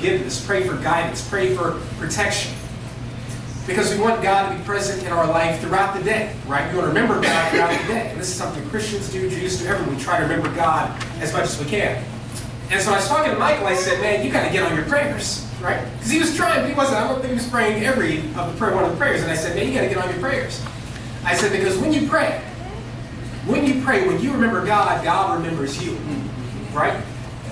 forgiveness, pray for guidance, pray for protection. Because we want God to be present in our life throughout the day, right? We want to remember God throughout the day. And this is something Christians do, Jews do, everyone. We try to remember God as much as we can. And so I was talking to Michael, I said, man, you got to get on your prayers, right? Because he was trying, but he wasn't. I don't think he was praying one of the prayers. And I said, man, you got to get on your prayers. I said, because when you pray, when you remember God, God remembers you, right?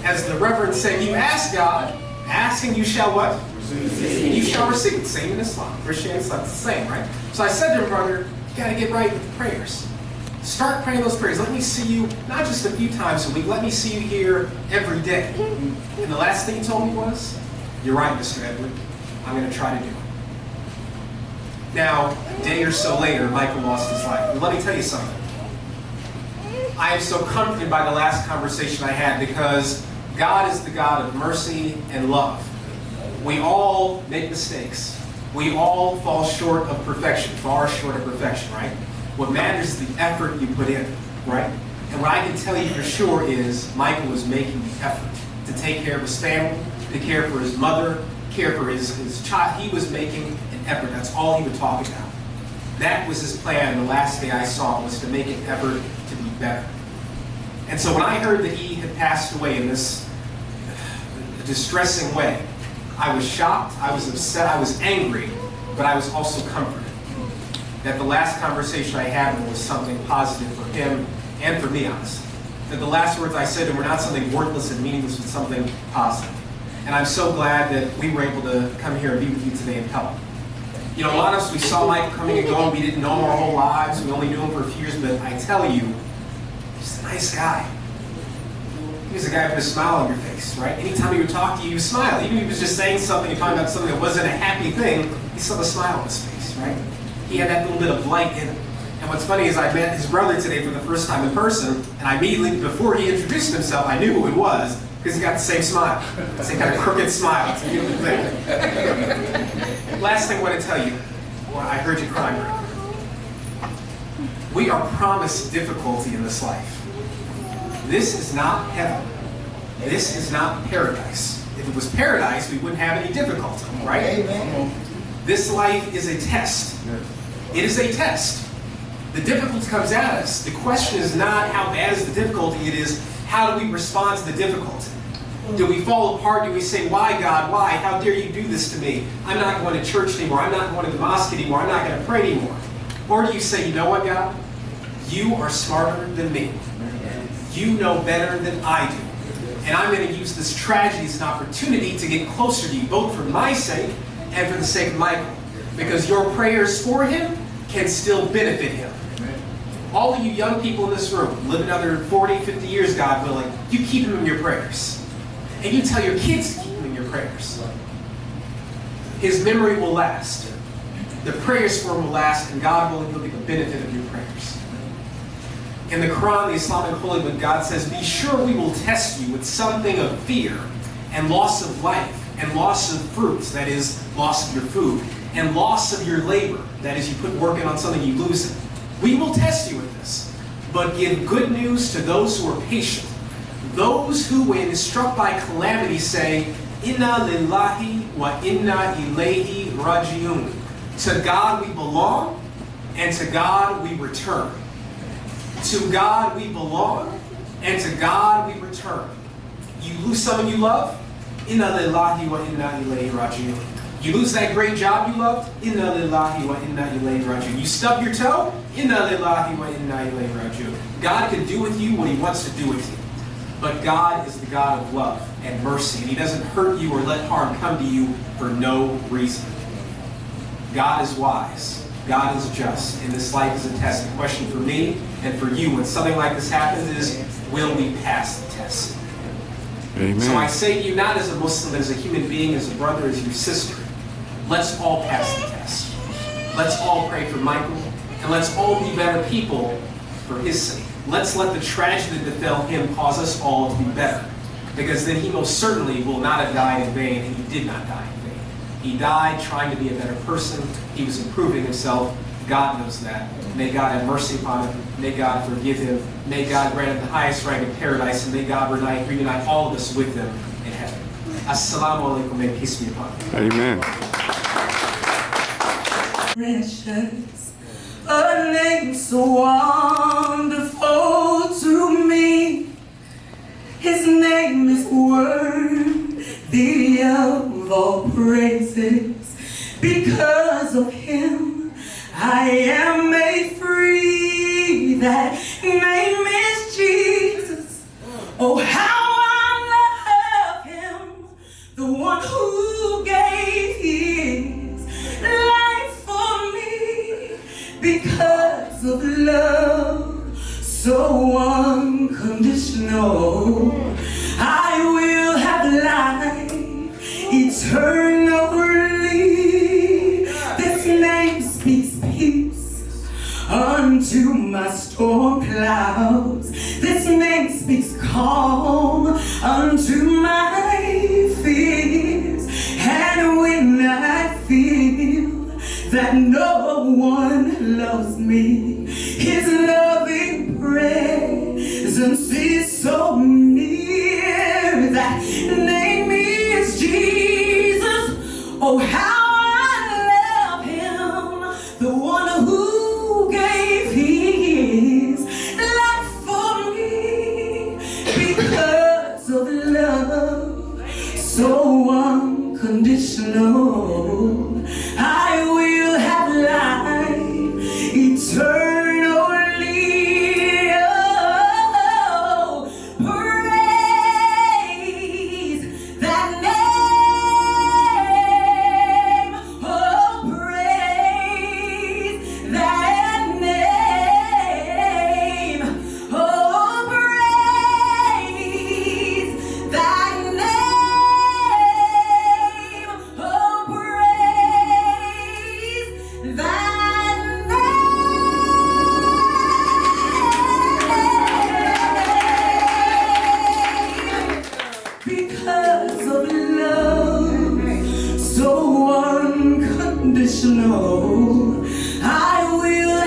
As the Reverend said, you ask God, ask and you shall what? Receive. You shall receive. Same in Islam. Christianity, it's the same, right? So I said to him, brother, you got to get right with the prayers. Start praying those prayers. Let me see you, not just a few times a week, let me see you here every day. And the last thing he told me was, you're right, Mr. Edward. I'm going to try to do it. Now, a day or so later, Michael lost his life. And let me tell you something. I am so comforted by the last conversation I had because God is the God of mercy and love. We all make mistakes. We all fall short of perfection, far short of perfection, right? What matters is the effort you put in, right? And what I can tell you for sure is Michael was making the effort to take care of his family, to care for his mother, care for his child. He was making an effort. That's all he would talk about. That was his plan the last day I saw him, was to make an effort to be better. And so when I heard that he had passed away in this distressing way, I was shocked, I was upset, I was angry, but I was also comforted that the last conversation I had with him was something positive for him and for me, honestly. That the last words I said to him were not something worthless and meaningless, but something positive. And I'm so glad that we were able to come here and be with you today and help. You know, a lot of us, we saw Michael coming and going. We didn't know him our whole lives. We only knew him for a few years, but I tell you, he's a nice guy. He was a guy with a smile on your face, right? Anytime he would talk to you, he would smile. Even if he was just saying something and talking about something that wasn't a happy thing, he still had a smile on his face, right? He had that little bit of light in him. And what's funny is I met his brother today for the first time in person, and I immediately, before he introduced himself, I knew who it was, because he got the same smile. The same kind of crooked smile. It's a beautiful thing. Last thing I want to tell you, well, I heard you crying right now. We are promised difficulty in this life. This is not heaven. This is not paradise. If it was paradise, we wouldn't have any difficulty, right? Amen. This life is a test. It is a test. The difficulty comes at us. The question is not how bad is the difficulty, it is how do we respond to the difficulty? Do we fall apart? Do we say, why God, why? How dare you do this to me? I'm not going to church anymore. I'm not going to the mosque anymore. I'm not going to pray anymore. Or do you say, you know what, God? You are smarter than me. You know better than I do. And I'm going to use this tragedy as an opportunity to get closer to you, both for my sake and for the sake of Michael. Because your prayers for him can still benefit him. All of you young people in this room, live another 40, 50 years, God willing, you keep him in your prayers. And you tell your kids to keep him in your prayers. His memory will last. The prayers for him will last, and God will get the benefit of your prayers. In the Quran, the Islamic holy book, God says, be sure we will test you with something of fear and loss of life and loss of fruits, that is, loss of your food, and loss of your labor, that is, you put work in on something, you lose it. We will test you with this, but give good news to those who are patient. Those who, when struck by calamity, say, Inna lillahi wa inna ilayhi raji'un. To God we belong, and to God we return. To God we belong, and to God we return. You lose someone you love, Inna lillahi wa inna ilayhi raji'un. You lose that great job you loved, Inna lillahi wa inna ilayhi raji'un. You stub your toe, Inna lillahi wa inna ilayhi raji'un. God can do with you what he wants to do with you. But God is the God of love and mercy, and he doesn't hurt you or let harm come to you for no reason. God is wise. God is just, and this life is a test. The question for me and for you when something like this happens is, will we pass the test? Amen. So I say to you, not as a Muslim, as a human being, as a brother, as your sister, let's all pass the test. Let's all pray for Michael, and let's all be better people for his sake. Let's let the tragedy that befell him cause us all to be better, because then he most certainly will not have died in vain, and he did not die in vain. He died trying to be a better person. He was improving himself. God knows that. May God have mercy upon him. May God forgive him. May God grant him the highest rank in paradise, and may God reunite all of us with him in heaven. Assalamu alaikum, may peace be upon you. Amen. Precious, a name so wonderful to me. His name is worthy of all praises. Because of him, I am made free. That name is Jesus. Oh, how I love him, the one who gave his life for me. Because of love so unconditional, I will have life eternally. This name speaks peace unto my storm clouds. This name speaks calm unto my fears. And when I feel that no one loves me, his loving presence is so near. That name is Jesus. Oh, how I love him, the one who gave his life for me. Because of love so unconditional, I will have life eternally. Oh, praise that name. Oh, praise that name. Oh, praise that name. Oh, praise that name. Because of love so unconditional, I will